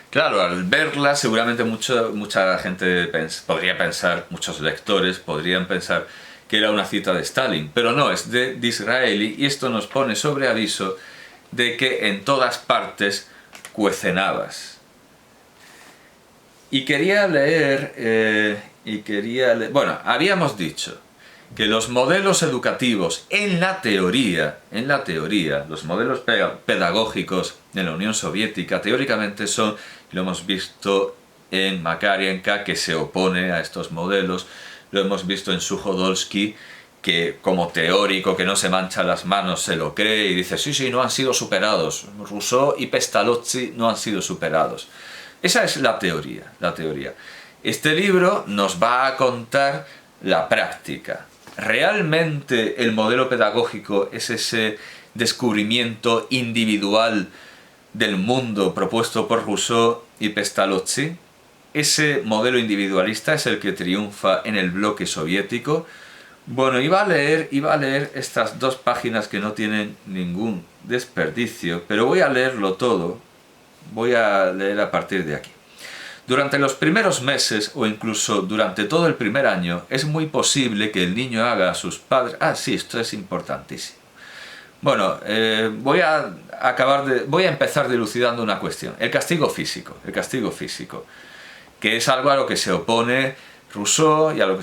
Claro, al verla seguramente mucha gente podría pensar, muchos lectores podrían pensar que era una cita de Stalin, pero no, es de Disraeli y esto nos pone sobre aviso de que en todas partes cuecen habas. Y quería leer, bueno, habíamos dicho que los modelos educativos en la teoría, los modelos pedagógicos en la Unión Soviética teóricamente son, lo hemos visto en Makarienko, que se opone a estos modelos, lo hemos visto en Sujodorsky, que como teórico que no se mancha las manos se lo cree y dice sí, no han sido superados, Rousseau y Pestalozzi no han sido superados. Esa es la teoría, la teoría. Este libro nos va a contar la práctica. ¿Realmente el modelo pedagógico es ese descubrimiento individual del mundo propuesto por Rousseau y Pestalozzi? ¿Ese modelo individualista es el que triunfa en el bloque soviético? Bueno, iba a leer estas 2 páginas que no tienen ningún desperdicio, pero voy a leerlo todo. Voy a leer a partir de aquí. Durante los primeros meses o incluso durante todo el primer año es muy posible que el niño haga a sus padres... Ah, sí, esto es importantísimo. Bueno, voy a empezar dilucidando una cuestión. El castigo físico, que es algo a lo que se opone Rousseau y a lo que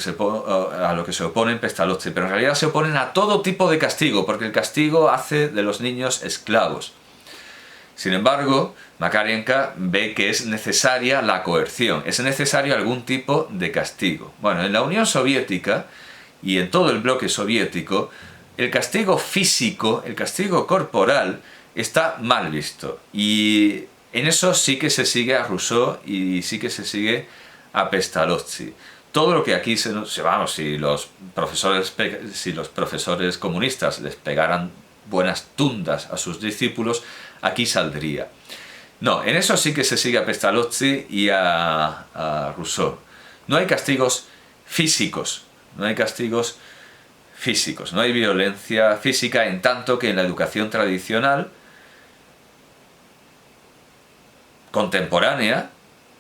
se oponen Pestalozzi, pero en realidad se oponen a todo tipo de castigo, porque el castigo hace de los niños esclavos. Sin embargo, Makarienko ve que es necesaria la coerción, es necesario algún tipo de castigo. Bueno, en la Unión Soviética y en todo el bloque soviético, el castigo físico, el castigo corporal, está mal visto. Y en eso sí que se sigue a Rousseau y sí que se sigue a Pestalozzi. Todo lo que aquí si los profesores comunistas les pegaran buenas tundas a sus discípulos, aquí saldría. No, en eso sí que se sigue a Pestalozzi y a Rousseau. No hay castigos físicos, no hay violencia física, en tanto que en la educación tradicional, contemporánea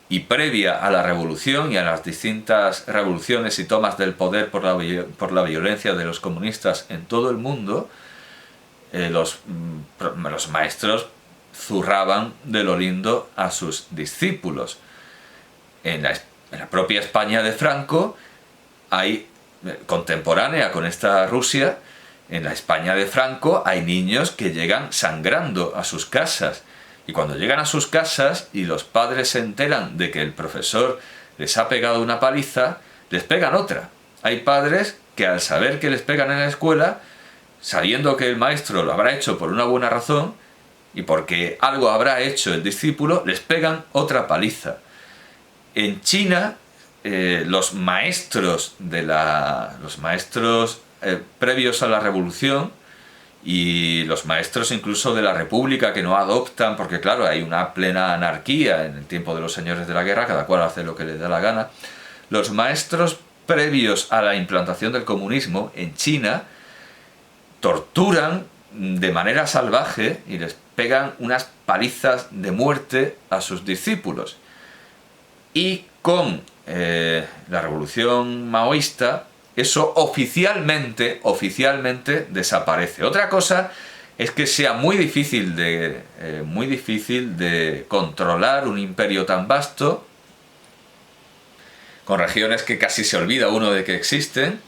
y previa a la revolución y a las distintas revoluciones y tomas del poder por la violencia de los comunistas en todo el mundo, los maestros zurraban de lo lindo a sus discípulos. En la propia España de Franco hay, contemporánea con esta Rusia, en la España de Franco hay niños que llegan sangrando a sus casas. Y cuando llegan a sus casas y los padres se enteran de que el profesor les ha pegado una paliza, les pegan otra. Hay padres que al saber que les pegan en la escuela, sabiendo que el maestro lo habrá hecho por una buena razón y porque algo habrá hecho el discípulo, les pegan otra paliza. En China, los maestros previos a la revolución y los maestros incluso de la república que no adoptan, porque claro, hay una plena anarquía en el tiempo de los señores de la guerra, cada cual hace lo que le da la gana. Los maestros previos a la implantación del comunismo en China torturan de manera salvaje y les pegan unas palizas de muerte a sus discípulos. Y con la revolución maoísta, eso oficialmente desaparece. Otra cosa es que sea muy difícil de controlar un imperio tan vasto, con regiones que casi se olvida uno de que existen.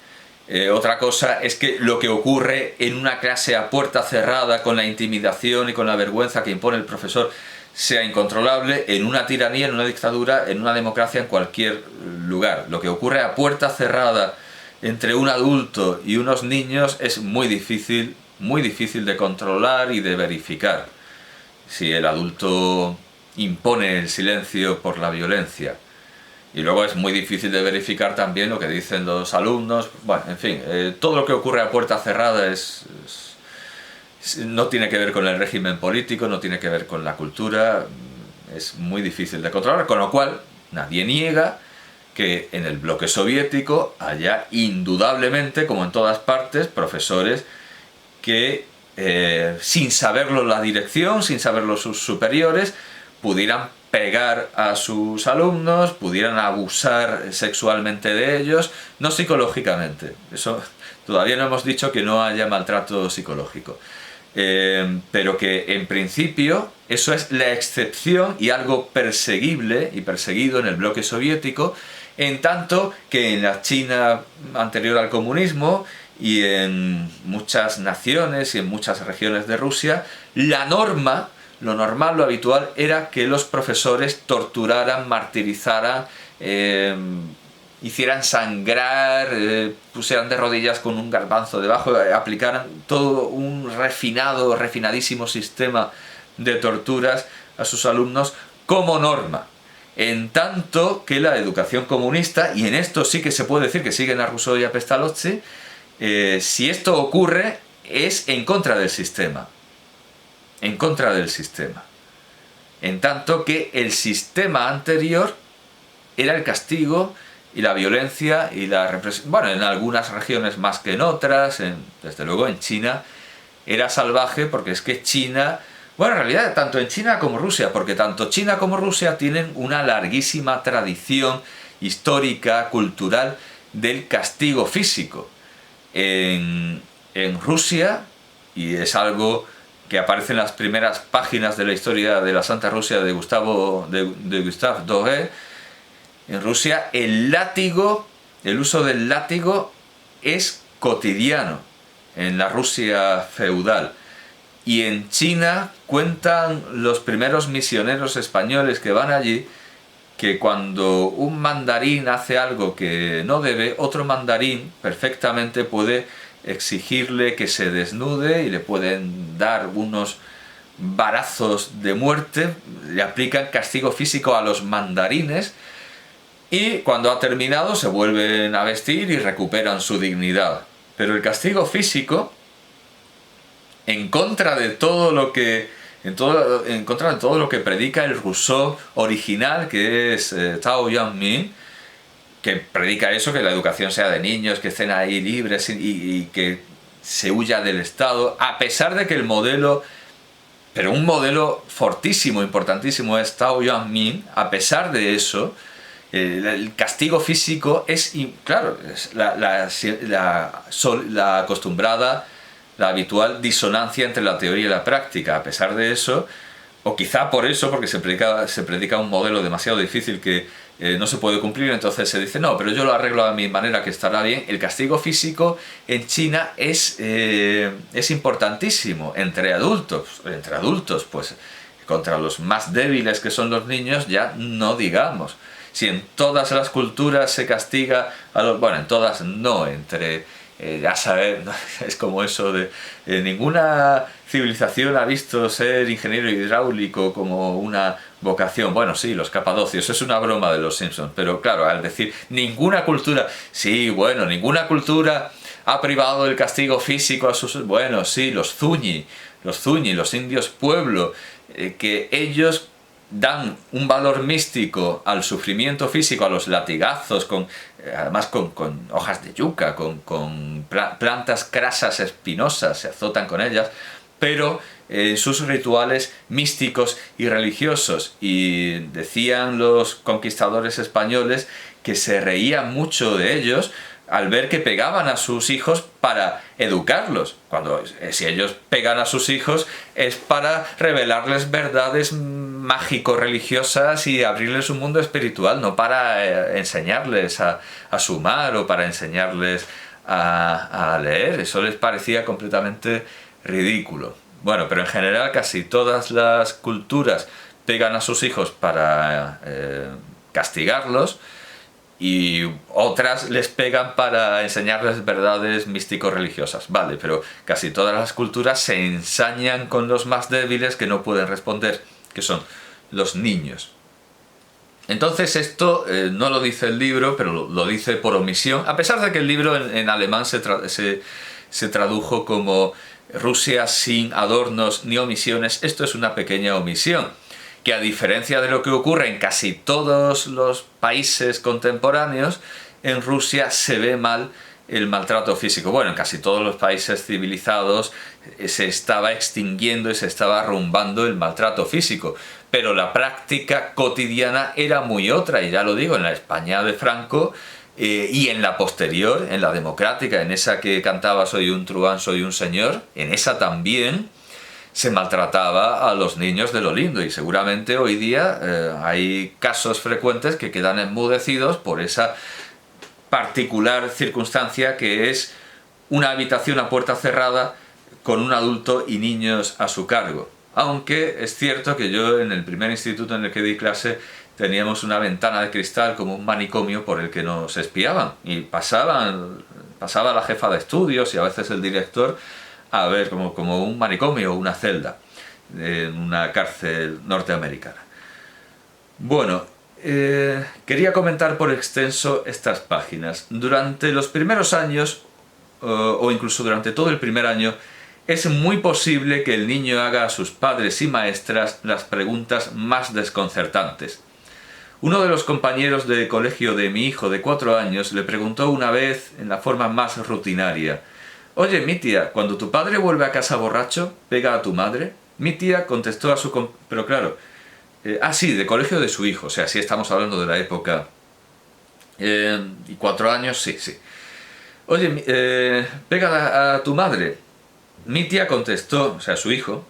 Otra cosa es que lo que ocurre en una clase a puerta cerrada, con la intimidación y con la vergüenza que impone el profesor, sea incontrolable en una tiranía, en una dictadura, en una democracia, en cualquier lugar. Lo que ocurre a puerta cerrada entre un adulto y unos niños es muy difícil de controlar y de verificar. Si el adulto impone el silencio por la violencia. Y luego es muy difícil de verificar también lo que dicen los alumnos. Bueno, en fin, todo lo que ocurre a puerta cerrada no tiene que ver con el régimen político, no tiene que ver con la cultura, es muy difícil de controlar, con lo cual nadie niega que en el bloque soviético haya indudablemente, como en todas partes, profesores que sin saberlo la dirección, sin saberlo sus superiores, pudieran pegar a sus alumnos, pudieran abusar sexualmente de ellos, no psicológicamente. Eso todavía no hemos dicho que no haya maltrato psicológico. Pero que en principio eso es la excepción y algo perseguible y perseguido en el bloque soviético, en tanto que en la China anterior al comunismo y en muchas naciones y en muchas regiones de Rusia, la norma, lo normal, lo habitual, era que los profesores torturaran, martirizaran, hicieran sangrar, pusieran de rodillas con un garbanzo debajo, aplicaran todo un refinadísimo sistema de torturas a sus alumnos como norma. En tanto que la educación comunista, y en esto sí que se puede decir que siguen a Rousseau y a Pestalozzi, si esto ocurre es en contra del sistema. En contra del sistema. En tanto que el sistema anterior era el castigo y la violencia y la represión. Bueno, en algunas regiones más que en otras, desde luego en China era salvaje, porque es que China, bueno, en realidad tanto en China como Rusia, porque tanto China como Rusia tienen una larguísima tradición histórica, cultural, del castigo físico. En Rusia, y es algo que aparece en las primeras páginas de la historia de la Santa Rusia de Gustave Doré, en Rusia el uso del látigo es cotidiano en la Rusia feudal. Y en China cuentan los primeros misioneros españoles que van allí que cuando un mandarín hace algo que no debe, otro mandarín perfectamente puede exigirle que se desnude y le pueden dar unos varazos de muerte, le aplican castigo físico a los mandarines y cuando ha terminado se vuelven a vestir y recuperan su dignidad. Pero el castigo físico, en contra de todo lo que predica el Rousseau original, que es Tao Yang Min, que predica eso, que la educación sea de niños, que estén ahí libres y que se huya del Estado, a pesar de que el modelo, pero un modelo fortísimo, importantísimo es Tao Yang Min, a pesar de eso, el castigo físico es, claro, es la acostumbrada, la habitual disonancia entre la teoría y la práctica. A pesar de eso, o quizá por eso, porque se predica un modelo demasiado difícil que no se puede cumplir, entonces se dice, no, pero yo lo arreglo a mi manera que estará bien. El castigo físico en China es importantísimo entre adultos, pues contra los más débiles que son los niños, ya no digamos. Si en todas las culturas se castiga a los... Bueno, en todas no, ya saber, es como eso de ninguna civilización ha visto ser ingeniero hidráulico como una vocación. Bueno, sí, los capadocios, es una broma de los Simpsons, pero claro, al decir ninguna cultura, sí, bueno, ninguna cultura ha privado del castigo físico a sus... Bueno, sí, los Zuñi, los indios pueblo, que ellos dan un valor místico al sufrimiento físico, a los latigazos, además con hojas de yuca, con plantas crasas espinosas, se azotan con ellas, pero sus rituales místicos y religiosos. Y decían los conquistadores españoles que se reían mucho de ellos al ver que pegaban a sus hijos para educarlos. Cuando si ellos pegan a sus hijos es para revelarles verdades mágico-religiosas y abrirles un mundo espiritual, no para enseñarles a sumar o para enseñarles a leer. Eso les parecía completamente ridículo. Bueno, pero en general casi todas las culturas pegan a sus hijos para castigarlos, y otras les pegan para enseñarles verdades místico-religiosas. Vale, pero casi todas las culturas se ensañan con los más débiles que no pueden responder, que son los niños. Entonces esto no lo dice el libro, pero lo dice por omisión, a pesar de que el libro en alemán se tradujo como Rusia sin adornos ni omisiones. Esto es una pequeña omisión, que a diferencia de lo que ocurre en casi todos los países contemporáneos, en Rusia se ve mal el maltrato físico. Bueno, en casi todos los países civilizados se estaba extinguiendo y se estaba arrumbando el maltrato físico, pero la práctica cotidiana era muy otra, y ya lo digo, en la España de Franco y en la posterior, en la democrática, en esa que cantaba Soy un truán, soy un señor, en esa también se maltrataba a los niños de lo lindo, y seguramente hoy día hay casos frecuentes que quedan enmudecidos por esa particular circunstancia que es una habitación a puerta cerrada con un adulto y niños a su cargo. Aunque es cierto que yo en el primer instituto en el que di clase teníamos una ventana de cristal como un manicomio por el que nos espiaban, y pasaba la jefa de estudios y a veces el director a ver como un manicomio o una celda en una cárcel norteamericana. Bueno, quería comentar por extenso estas páginas. Durante los primeros años, o incluso durante todo el primer año, es muy posible que el niño haga a sus padres y maestras las preguntas más desconcertantes. Uno de los compañeros de colegio de mi hijo de 4 años le preguntó una vez en la forma más rutinaria: «Oye, mi tía, cuando tu padre vuelve a casa borracho, ¿pega a tu madre?» Mi tía contestó a su... Pero claro, sí, de colegio de su hijo, o sea, sí estamos hablando de la época... y 4 años, sí. «Oye, ¿pega a tu madre?» Mi tía contestó, o sea, su hijo...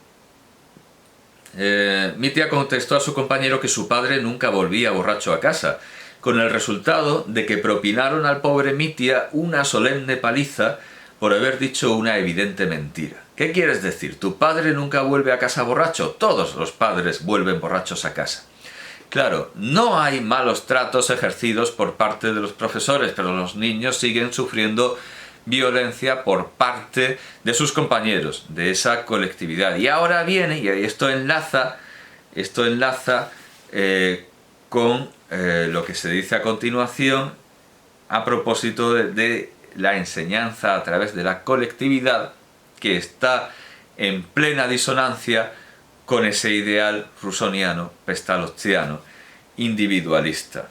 mi tía contestó a su compañero que su padre nunca volvía borracho a casa, con el resultado de que propinaron al pobre mi tía una solemne paliza por haber dicho una evidente mentira. ¿Qué quieres decir? ¿Tu padre nunca vuelve a casa borracho? Todos los padres vuelven borrachos a casa. Claro, no hay malos tratos ejercidos por parte de los profesores, pero los niños siguen sufriendo violencia por parte de sus compañeros, de esa colectividad. Y ahora viene, y esto enlaza con lo que se dice a continuación a propósito de la enseñanza a través de la colectividad, que está en plena disonancia con ese ideal rusoniano, pestalozziano, individualista.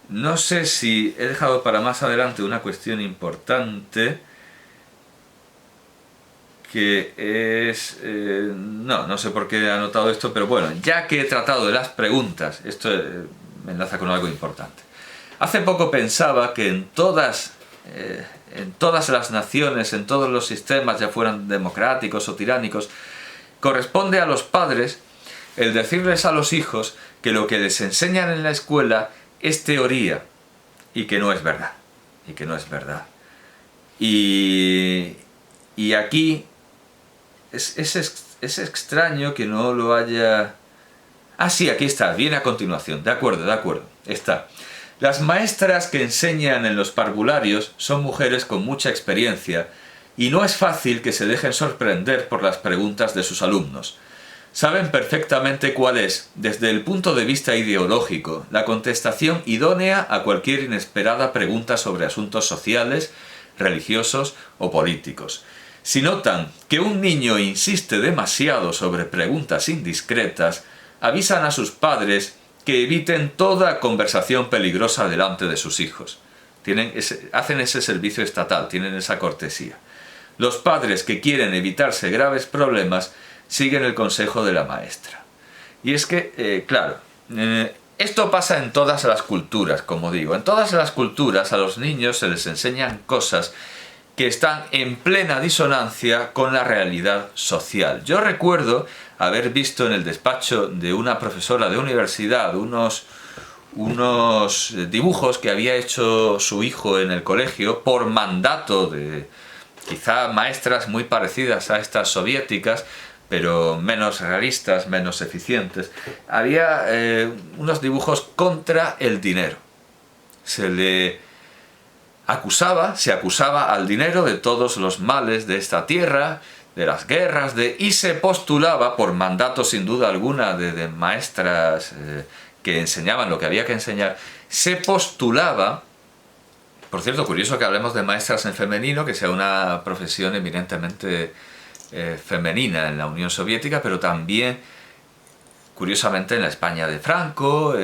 No sé si he dejado para más adelante una cuestión importante, que es... no sé por qué he anotado esto, pero bueno, ya que he tratado de las preguntas, esto me enlaza con algo importante. Hace poco pensaba que en todas las naciones, en todos los sistemas, ya fueran democráticos o tiránicos, corresponde a los padres el decirles a los hijos que lo que les enseñan en la escuela es teoría y que no es verdad. Y aquí es extraño que no lo haya... Ah, sí, aquí está, viene a continuación. De acuerdo, está. Las maestras que enseñan en los parvularios son mujeres con mucha experiencia y no es fácil que se dejen sorprender por las preguntas de sus alumnos. Saben perfectamente cuál es, desde el punto de vista ideológico, la contestación idónea a cualquier inesperada pregunta sobre asuntos sociales, religiosos o políticos. Si notan que un niño insiste demasiado sobre preguntas indiscretas, avisan a sus padres que eviten toda conversación peligrosa delante de sus hijos. Hacen ese servicio estatal, tienen esa cortesía. Los padres que quieren evitarse graves problemas siguen el consejo de la maestra. Y es que, claro, esto pasa en todas las culturas, como digo. En todas las culturas a los niños se les enseñan cosas que están en plena disonancia con la realidad social. Yo recuerdo haber visto en el despacho de una profesora de universidad unos dibujos que había hecho su hijo en el colegio por mandato de quizá maestras muy parecidas a estas soviéticas, pero menos realistas, menos eficientes. Había unos dibujos contra el dinero. Se acusaba al dinero de todos los males de esta tierra, de las guerras, y se postulaba, por mandato sin duda alguna de maestras que enseñaban lo que había que enseñar, se postulaba, por cierto, curioso que hablemos de maestras en femenino, que sea una profesión eminentemente femenina en la Unión Soviética, pero también, curiosamente, en la España de Franco.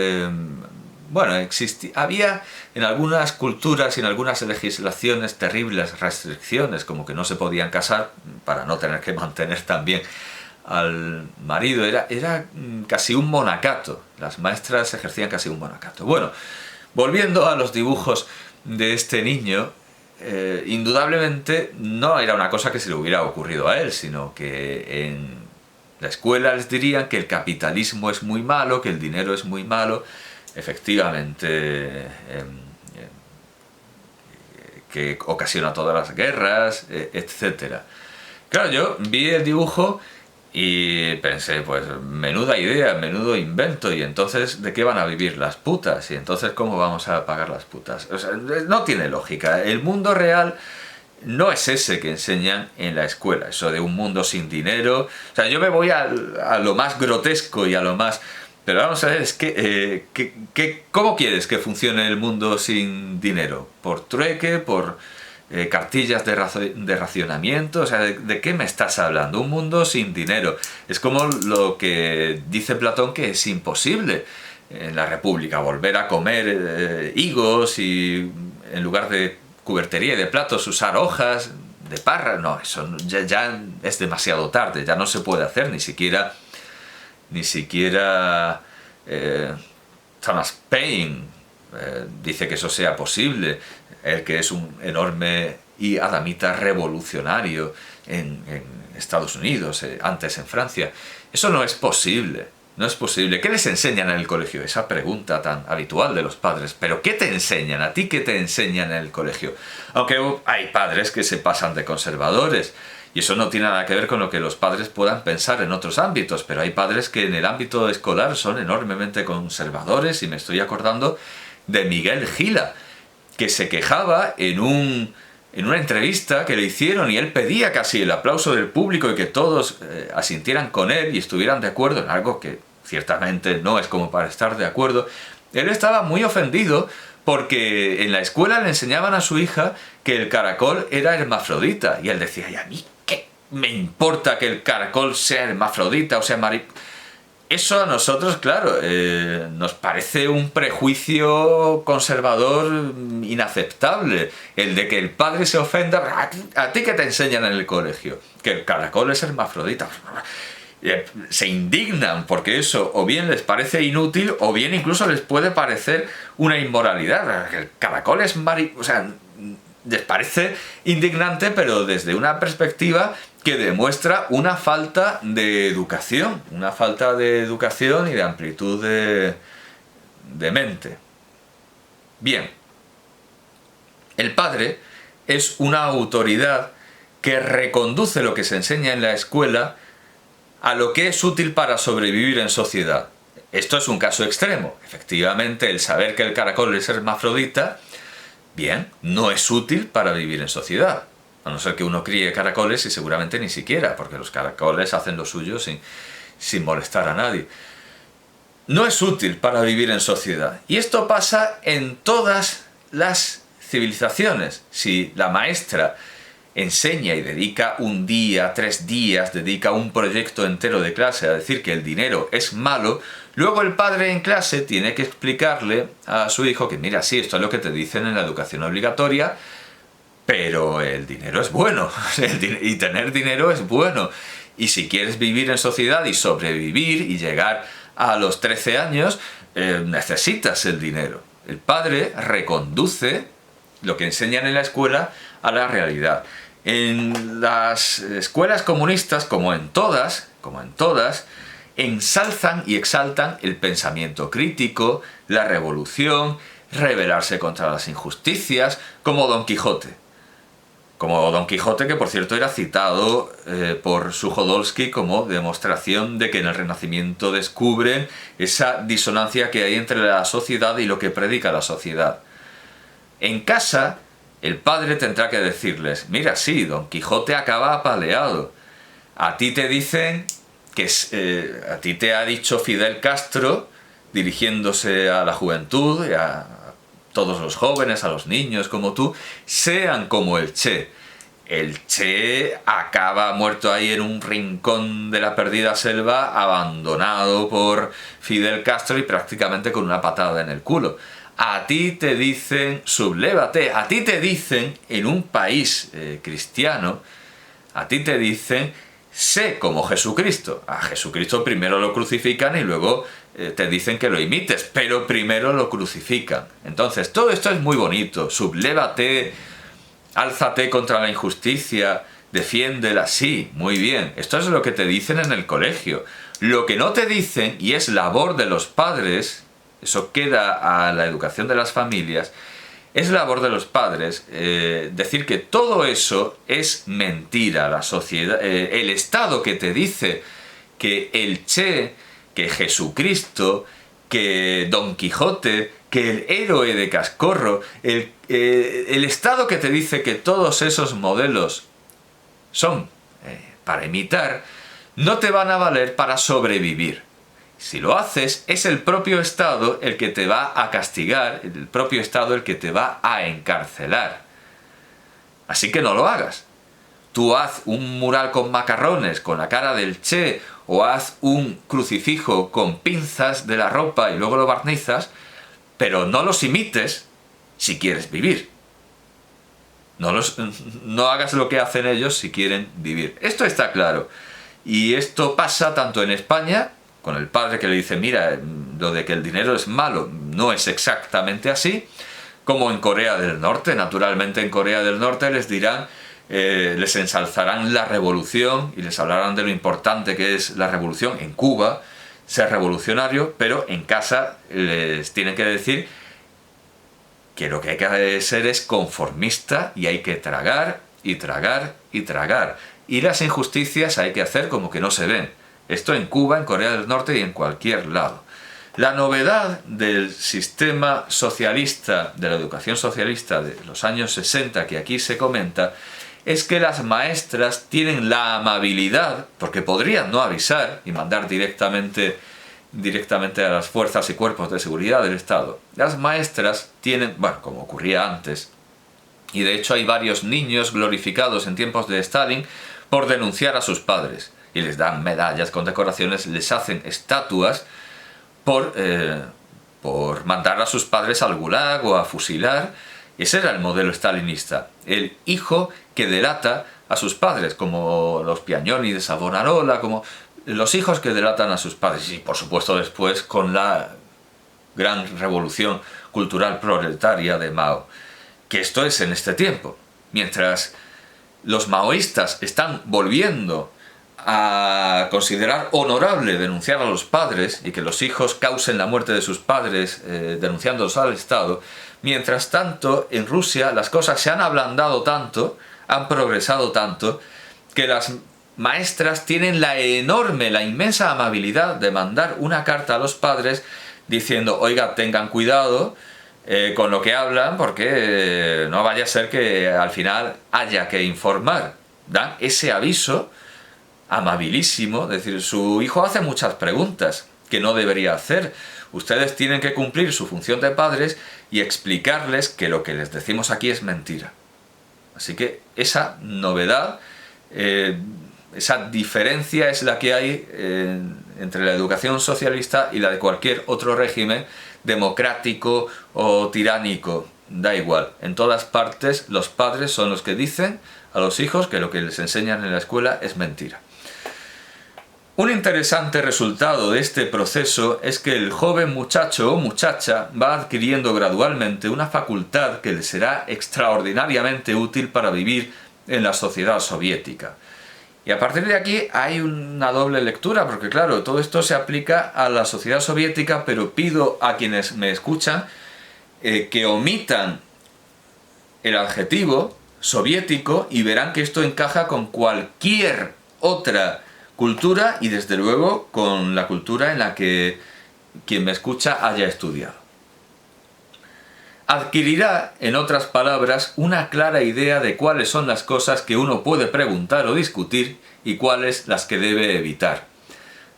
Había en algunas culturas y en algunas legislaciones terribles restricciones, como que no se podían casar para no tener que mantener también al marido, era casi un monacato. Las maestras ejercían casi un monacato. Bueno, volviendo a los dibujos de este niño, indudablemente no era una cosa que se le hubiera ocurrido a él, sino que en la escuela les dirían que el capitalismo es muy malo, que el dinero es muy malo, efectivamente, que ocasiona todas las guerras, etc. Claro, yo vi el dibujo y pensé, pues menuda idea, menudo invento, y entonces ¿de qué van a vivir las putas? Y entonces ¿cómo vamos a pagar las putas? O sea, no tiene lógica. El mundo real no es ese que enseñan en la escuela, eso de un mundo sin dinero. O sea, yo me voy a lo más grotesco y a lo más... Pero vamos a ver, es que ¿cómo quieres que funcione el mundo sin dinero? ¿Por trueque? ¿Por cartillas de racionamiento? O sea, ¿de qué me estás hablando? Un mundo sin dinero. Es como lo que dice Platón, que es imposible en la República volver a comer higos y en lugar de cubertería y de platos usar hojas de parra. No, eso ya es demasiado tarde, ya no se puede hacer, ni siquiera Thomas Paine dice que eso sea posible, él que es un enorme y adamita revolucionario en Estados Unidos, antes en Francia. Eso no es posible, no es posible. ¿Qué les enseñan en el colegio? Esa pregunta tan habitual de los padres. ¿Pero qué te enseñan? ¿A ti qué te enseñan en el colegio? Aunque hay padres que se pasan de conservadores, y eso no tiene nada que ver con lo que los padres puedan pensar en otros ámbitos, pero hay padres que en el ámbito escolar son enormemente conservadores, y me estoy acordando de Miguel Gila, que se quejaba en una entrevista que le hicieron, y él pedía casi el aplauso del público y que todos asintieran con él y estuvieran de acuerdo en algo que ciertamente no es como para estar de acuerdo. Él estaba muy ofendido porque en la escuela le enseñaban a su hija que el caracol era hermafrodita, y él decía, ¿y a mí qué me importa que el caracol sea hermafrodita o sea Eso a nosotros, claro, nos parece un prejuicio conservador inaceptable, el de que el padre se ofenda. ¿A ti qué te enseñan en el colegio? Que el caracol es hermafrodita. Se indignan porque eso o bien les parece inútil o bien incluso les puede parecer una inmoralidad. El caracol es o sea, les parece indignante, pero desde una perspectiva que demuestra una falta de educación, y de amplitud de mente. Bien, el padre es una autoridad que reconduce lo que se enseña en la escuela a lo que es útil para sobrevivir en sociedad. Esto es un caso extremo. Efectivamente, el saber que el caracol es hermafrodita, bien, no es útil para vivir en sociedad. A no ser que uno críe caracoles, y seguramente ni siquiera, porque los caracoles hacen lo suyo sin molestar a nadie. No es útil para vivir en sociedad. Y esto pasa en todas las civilizaciones. Si la maestra enseña y dedica un día, 3 días, dedica un proyecto entero de clase a decir que el dinero es malo, luego el padre en clase tiene que explicarle a su hijo que mira, sí, esto es lo que te dicen en la educación obligatoria, pero el dinero es bueno, y tener dinero es bueno. Y si quieres vivir en sociedad y sobrevivir y llegar a los 13 años, necesitas el dinero. El padre reconduce lo que enseñan en la escuela a la realidad. En las escuelas comunistas, como en todas, ensalzan y exaltan el pensamiento crítico, la revolución, rebelarse contra las injusticias, como Don Quijote. Como Don Quijote, que por cierto era citado por Suchodolski como demostración de que en el Renacimiento descubren esa disonancia que hay entre la sociedad y lo que predica la sociedad. En casa, el padre tendrá que decirles, mira, sí, Don Quijote acaba apaleado. A ti te dicen que a ti te ha dicho Fidel Castro, dirigiéndose a la juventud, a todos los jóvenes, a los niños como tú, sean como el Che. El Che acaba muerto ahí en un rincón de la perdida selva, abandonado por Fidel Castro y prácticamente con una patada en el culo. A ti te dicen, sublévate, a ti te dicen, en un país cristiano, a ti te dicen, sé como Jesucristo. A Jesucristo primero lo crucifican y luego te dicen que lo imites, pero primero lo crucifican. Entonces, todo esto es muy bonito. Sublévate, álzate contra la injusticia, defiéndela, sí, muy bien. Esto es lo que te dicen en el colegio. Lo que no te dicen, y es labor de los padres, eso queda a la educación de las familias, es labor de los padres decir que todo eso es mentira. La sociedad, el Estado que te dice que el Che, que Jesucristo, que Don Quijote, que el héroe de Cascorro, el Estado que te dice que todos esos modelos son para imitar, no te van a valer para sobrevivir. Si lo haces, es el propio Estado el que te va a castigar, el propio Estado el que te va a encarcelar. Así que no lo hagas. Tú haz un mural con macarrones, con la cara del Che, o haz un crucifijo con pinzas de la ropa y luego lo barnizas, pero no los imites si quieres vivir. No hagas lo que hacen ellos si quieren vivir. Esto está claro. Y esto pasa tanto en España, con el padre que le dice, mira, lo de que el dinero es malo no es exactamente así, como en Corea del Norte. Naturalmente en Corea del Norte les dirán, les ensalzarán la revolución y les hablarán de lo importante que es la revolución. En Cuba, ser revolucionario, pero en casa les tienen que decir que lo que hay que ser es conformista y hay que tragar y tragar y tragar. Y las injusticias hay que hacer como que no se ven. Esto en Cuba, en Corea del Norte y en cualquier lado. La novedad del sistema socialista, de la educación socialista de los años 60 que aquí se comenta, es que las maestras tienen la amabilidad, porque podrían no avisar y mandar directamente a las fuerzas y cuerpos de seguridad del Estado. Las maestras tienen, bueno, como ocurría antes, y de hecho hay varios niños glorificados en tiempos de Stalin por denunciar a sus padres. Y les dan medallas, condecoraciones, les hacen estatuas por mandar a sus padres al gulag o a fusilar. Ese era el modelo stalinista. El hijo que delata a sus padres, como los Piagnoni de Savonarola, como los hijos que delatan a sus padres. Y por supuesto después con la gran revolución cultural proletaria de Mao. Que esto es en este tiempo. Mientras los maoístas están volviendo a considerar honorable denunciar a los padres y que los hijos causen la muerte de sus padres denunciándolos al Estado, mientras tanto en Rusia las cosas se han ablandado tanto, han progresado tanto, que las maestras tienen la inmensa amabilidad de mandar una carta a los padres diciendo, oiga, tengan cuidado con lo que hablan porque no vaya a ser que al final haya que informar. Dan ese aviso amabilísimo, es decir, su hijo hace muchas preguntas que no debería hacer. Ustedes tienen que cumplir su función de padres y explicarles que lo que les decimos aquí es mentira. Así que esa novedad, esa diferencia es la que hay entre la educación socialista y la de cualquier otro régimen democrático o tiránico. Da igual, en todas partes los padres son los que dicen a los hijos que lo que les enseñan en la escuela es mentira. Un interesante resultado de este proceso es que el joven muchacho o muchacha va adquiriendo gradualmente una facultad que le será extraordinariamente útil para vivir en la sociedad soviética. Y a partir de aquí hay una doble lectura, porque claro, todo esto se aplica a la sociedad soviética, pero pido a quienes me escuchan que omitan el adjetivo soviético y verán que esto encaja con cualquier otra cultura y desde luego con la cultura en la que quien me escucha haya estudiado. Adquirirá, en otras palabras, una clara idea de cuáles son las cosas que uno puede preguntar o discutir y cuáles las que debe evitar.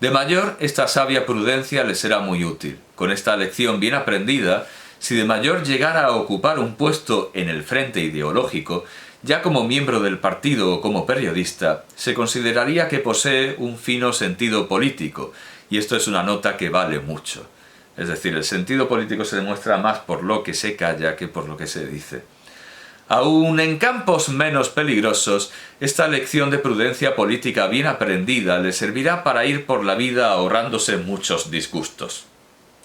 De mayor, esta sabia prudencia le será muy útil. Con esta lección bien aprendida, si de mayor llegara a ocupar un puesto en el frente ideológico, ya como miembro del partido o como periodista, se consideraría que posee un fino sentido político, y esto es una nota que vale mucho. Es decir, el sentido político se demuestra más por lo que se calla que por lo que se dice. Aún en campos menos peligrosos, esta lección de prudencia política bien aprendida le servirá para ir por la vida ahorrándose muchos disgustos.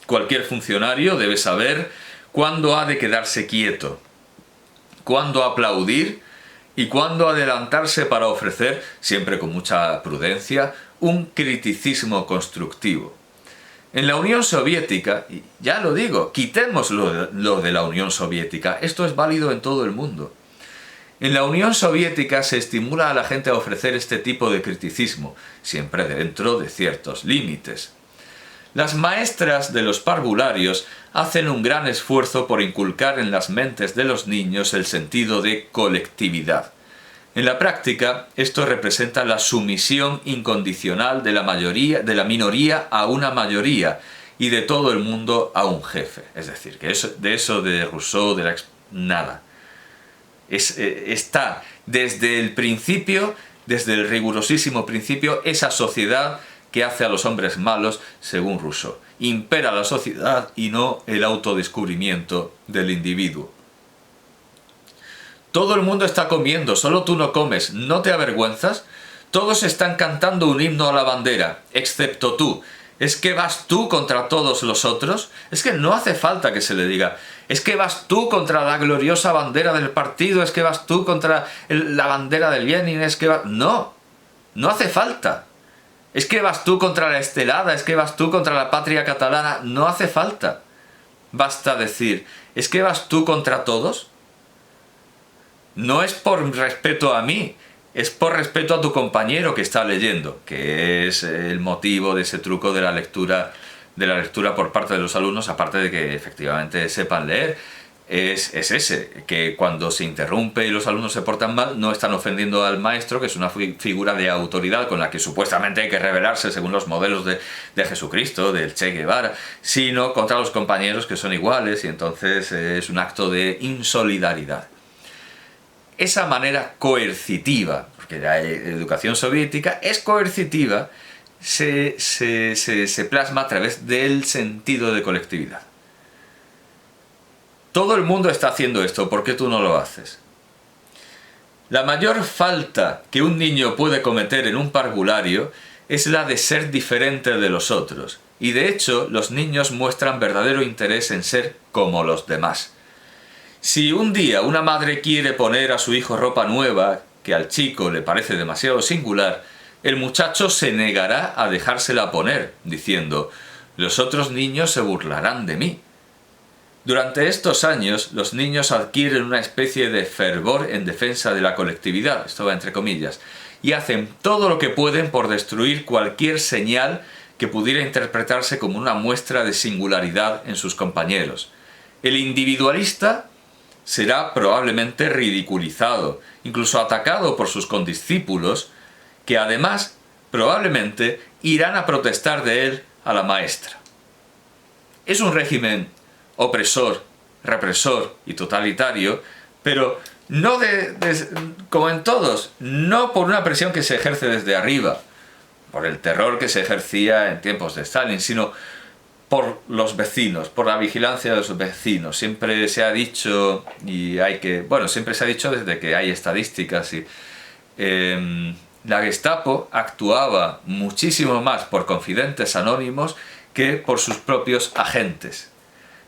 Cualquier funcionario debe saber cuándo ha de quedarse quieto, cuándo aplaudir y cuándo adelantarse para ofrecer, siempre con mucha prudencia, un criticismo constructivo. En la Unión Soviética, y ya lo digo, quitemos lo de la Unión Soviética, esto es válido en todo el mundo. En la Unión Soviética se estimula a la gente a ofrecer este tipo de criticismo, siempre dentro de ciertos límites. Las maestras de los parvularios hacen un gran esfuerzo por inculcar en las mentes de los niños el sentido de colectividad. En la práctica, esto representa la sumisión incondicional de la minoría a una mayoría y de todo el mundo a un jefe. Es decir, que de eso de Rousseau, nada. Está desde el principio, desde el rigurosísimo principio, esa sociedad que hace a los hombres malos, según Rousseau. Impera la sociedad y no el autodescubrimiento del individuo. Todo el mundo está comiendo, solo tú no comes, ¿no te avergüenzas? Todos están cantando un himno a la bandera, excepto tú. ¿Es que vas tú contra todos los otros? Es que no hace falta que se le diga. Es que vas tú contra la gloriosa bandera del partido, es que vas tú contra la bandera del Lenin, es que vas... No, no hace falta. Es que vas tú contra la estelada, es que vas tú contra la patria catalana, no hace falta. Basta decir, ¿es que vas tú contra todos? No es por respeto a mí, es por respeto a tu compañero que está leyendo, que es el motivo de ese truco de la lectura por parte de los alumnos, aparte de que efectivamente sepan leer, es ese, que cuando se interrumpe y los alumnos se portan mal, no están ofendiendo al maestro, que es una figura de autoridad con la que supuestamente hay que rebelarse según los modelos de Jesucristo, del Che Guevara, sino contra los compañeros que son iguales, y entonces es un acto de insolidaridad. Esa manera coercitiva, porque la educación soviética es coercitiva, se plasma a través del sentido de colectividad. Todo el mundo está haciendo esto, ¿por qué tú no lo haces? La mayor falta que un niño puede cometer en un parvulario es la de ser diferente de los otros, y de hecho los niños muestran verdadero interés en ser como los demás. Si un día una madre quiere poner a su hijo ropa nueva, que al chico le parece demasiado singular, el muchacho se negará a dejársela poner, diciendo: «Los otros niños se burlarán de mí». Durante estos años, los niños adquieren una especie de fervor en defensa de la colectividad, esto va entre comillas, y hacen todo lo que pueden por destruir cualquier señal que pudiera interpretarse como una muestra de singularidad en sus compañeros. El individualista será probablemente ridiculizado, incluso atacado por sus condiscípulos, que además probablemente irán a protestar de él a la maestra. Es un régimen opresor, represor y totalitario, pero no como en todos, no por una presión que se ejerce desde arriba, por el terror que se ejercía en tiempos de Stalin, sino por los vecinos, por la vigilancia de los vecinos. Siempre se ha dicho, siempre se ha dicho desde que hay estadísticas, la Gestapo actuaba muchísimo más por confidentes anónimos que por sus propios agentes.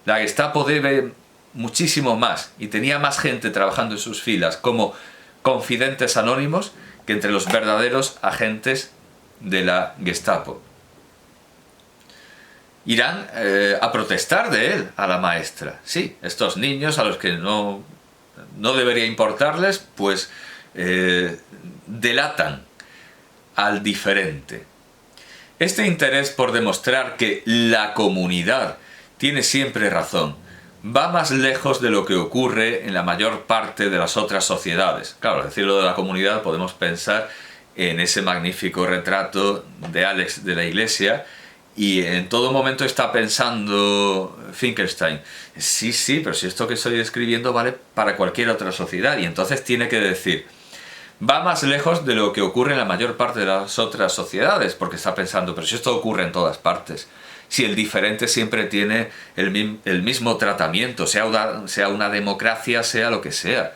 La Gestapo debe muchísimo más y tenía más gente trabajando en sus filas como confidentes anónimos que entre los verdaderos agentes de la Gestapo. Irán a protestar de él a la maestra. Sí, estos niños a los que no debería importarles, pues delatan al diferente. Este interés por demostrar que la comunidad tiene siempre razón va más lejos de lo que ocurre en la mayor parte de las otras sociedades. Claro, al decirlo de la comunidad podemos pensar en ese magnífico retrato de Alex de la Iglesia, y en todo momento está pensando Finkelstein, sí, pero si esto que estoy escribiendo vale para cualquier otra sociedad, y entonces tiene que decir, va más lejos de lo que ocurre en la mayor parte de las otras sociedades, porque está pensando, pero si esto ocurre en todas partes, si el diferente siempre tiene el mismo tratamiento, sea una democracia, sea lo que sea.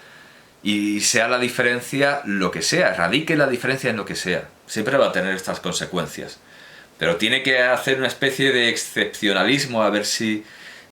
y sea la diferencia lo que sea, radique la diferencia en lo que sea. Siempre va a tener estas consecuencias. Pero tiene que hacer una especie de excepcionalismo a ver si